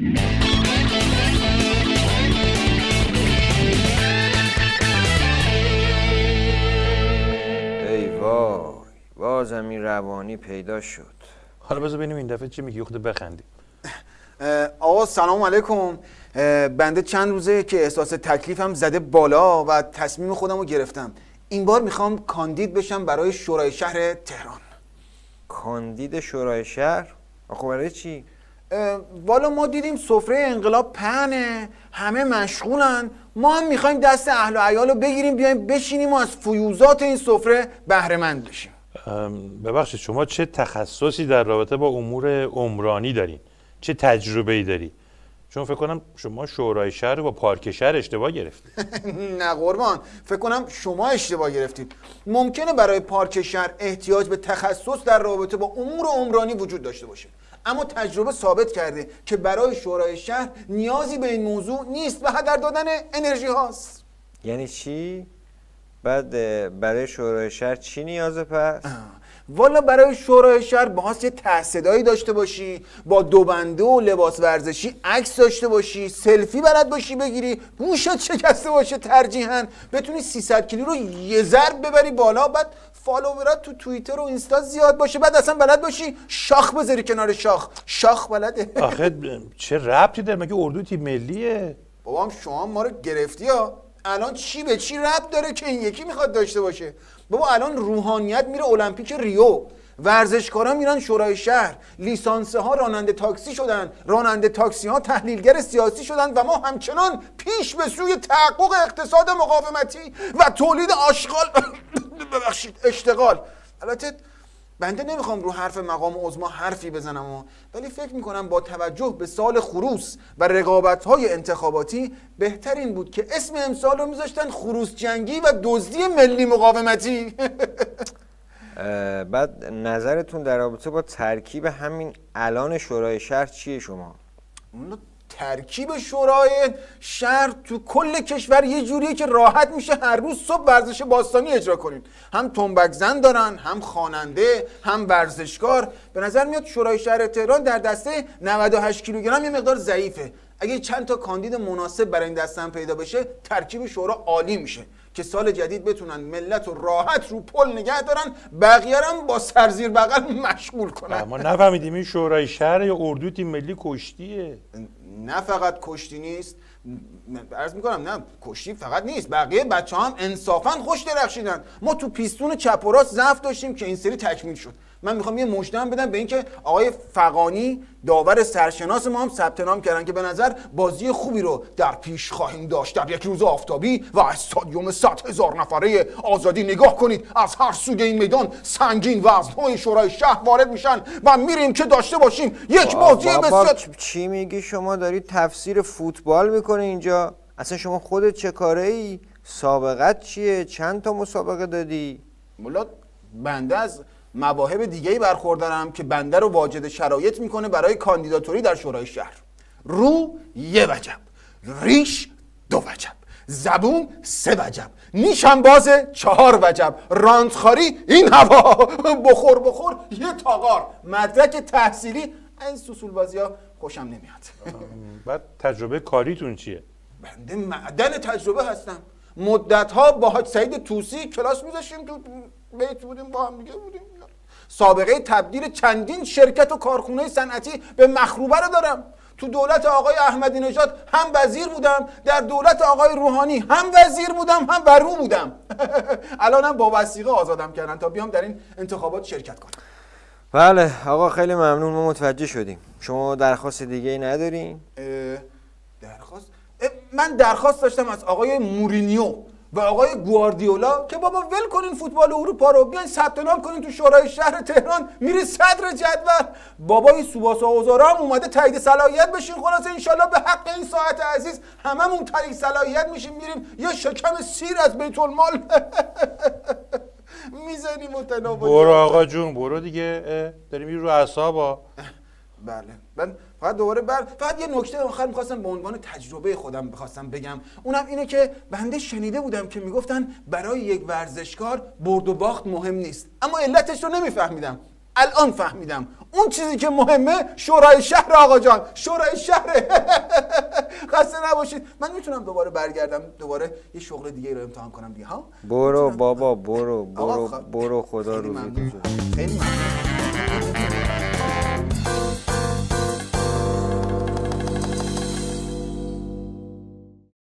ای وای، بازم این روانی پیدا شد. حالا بذار ببینیم این دفعه چی میگی، خود بخندیم. آقا سلام علیکم. بنده چند روزه که احساس تکلیفم زده بالا و تصمیم خودم رو گرفتم. این بار میخوام کاندید بشم برای شورای شهر تهران. کاندید شورای شهر؟ آخه برای چی؟ والا ما دیدیم سفره انقلاب پهنه، همه مشغولن، ما هم میخوایم دست اهل و عیال رو بگیریم بیایم بشینیم و از فیوزات این سفره بهره مند بشیم. ببخشید شما چه تخصصی در رابطه با امور عمرانی دارین؟ چه تجربه‌ای داری؟ چون فکر کنم شما شورای شهر با پارک شهر اشتباه گرفتید. نه قربان، فکر کنم شما اشتباه گرفتید. ممکنه برای پارک شهر احتیاج به تخصص در رابطه با امور عمرانی وجود داشته باشه، اما تجربه ثابت کرده که برای شورای شهر نیازی به این موضوع نیست و هدر دادن انرژی هاست. یعنی چی؟ بعد برای شورای شهر چی نیازه پس؟ والا برای شورای شهر باید یه ته صدایی داشته باشی، با دوبنده و لباس ورزشی عکس داشته باشی، سلفی بلد باشی بگیری، گوشت شکسته باشه ترجیحاً، بتونی 300 کیلو رو یه ضرب ببری بالا، بعد فالوورات تو توییتر و اینستا زیاد باشه، بعد اصلا بلد باشی شاخ بذاری کنار شاخ بلده. آخه چه ربطی داره؟ مگه اردو تیم ملیه؟ بابام شما ما رو گرفتی ها. الان چی به چی ربط داره که این یکی میخواد داشته باشه؟ بابا الان روحانیت میره المپیک ریو، ورزشکارا میرن شورای شهر، لیسانسه ها راننده تاکسی شدن، راننده تاکسی ها تحلیلگر سیاسی شدن و ما همچنان پیش به سوی تحقق اقتصاد مقاومتی و تولید آشغال ببخشید اشتغال. البته بنده نمیخوام رو حرف مقام عظما حرفی بزنم، ولی فکر میکنم با توجه به سال خروس و رقابت‌های انتخاباتی بهترین بود که اسم امسال رو میذاشتن خروس جنگی و دزدی ملی مقاومتی. بعد نظرتون در رابطه با ترکیب همین الان شورای شهر چیه شما؟ ترکیب شورای شهر تو کل کشور یه جوریه که راحت میشه هر روز صبح ورزش باستانی اجرا کنین. هم تنبک زن دارن، هم خواننده، هم ورزشکار. به نظر میاد شورای شهر تهران در دسته 98 کیلوگرم یه مقدار ضعیفه. اگه چند تا کاندید مناسب برای این دسته هم پیدا بشه، ترکیب شورا عالی میشه که سال جدید بتونن ملت رو راحت رو پل نگه دارن، بقیه هم با سرزیر بغل مشغول کنن. ما نفهمیدیم این شورای شهر یا اردو تیم ملی کشتیه؟ نه فقط کشتی نیست، عرض میکنم نه کشتی فقط نیست، بقیه بچه هم انصافا خوش درخشیدن. ما تو پیستون چپ و راست ضعف داشتیم که این سری تکمیل شد. من میخوام یه مژده بدم به اینکه آقای فغانی داور سرشناس ما هم ثبت نام کردن که به نظر بازی خوبی رو در پیش خواهیم داشت در یک روز آفتابی و استادیوم 100,000 نفره آزادی. نگاه کنید از هر سوی این میدان سنگین وزن‌های شورای شهر وارد میشن و میریم که داشته باشیم یک بازی بسیار. چی میگی شما؟ داری تفسیر فوتبال میکنه اینجا؟ اصلا شما خودت چه کاره ای؟ سابقت چیه؟ چند تا مسابقه دادی؟ مولا بنده از مواهب دیگه‌ای برخوردارم که بنده رو واجد شرایط میکنه برای کاندیداتوری در شورای شهر. رو 1 وجب، ریش 2 وجب، زبون 3 وجب، نیشم باز 4 وجب، راندخاری این هوا، بخور 1 تاغار، مدرک تحصیلی. این سوسول بازی ها خوشم نمیاد. بعد تجربه کاریتون چیه؟ بنده معدن تجربه هستم. مدت‌ها با حاج سعید طوسی کلاس می‌ذاشتیم، تو بیت بودیم، با هم دیگه بودیم. سابقه تبدیل چندین شرکت و کارخونه صنعتی به مخروبه رو دارم. تو دولت آقای احمدی نژاد هم وزیر بودم، در دولت آقای روحانی هم وزیر بودم، هم برو بودم. الانم با وثیقه آزادم کردن تا بیام در این انتخابات شرکت کنم. بله آقا، خیلی ممنون، ما متوجه شدیم. شما درخواست دیگه ای ندارین؟ درخواست؟ من درخواست داشتم از آقای مورینیو و آقای گواردیولا که بابا ول کنین فوتبال اروپا رو، بیاین ثبت نام کنین تو شورای شهر تهران، میره صدر جدول. بابای سوباسا اوزارا هم اومده تایید صلاحیت بشین. خلاص انشالله به حق این ساعت عزیز هممون تایید صلاحیت میشیم، میریم یه شکم سیر از بیت المال میزنیم و تناولی. برو آقا جون برو دیگه، داریم رو اعصابا. بله من فقط دوباره فقط یه نکته آخر می‌خواستم به عنوان تجربه خودم بگم، اونم اینه که بنده شنیده بودم که میگفتن برای یک ورزشکار برد و باخت مهم نیست، اما علتش رو نمیفهمیدم. الان فهمیدم اون چیزی که مهمه شورای شهر آقا جان، شورای شهره. خسته نباشید. من میتونم دوباره برگردم دوباره یه شغل دیگه رو امتحان کنم دیگه ها؟ برو بابا برو خدا روزی تو. خیلی ممنون.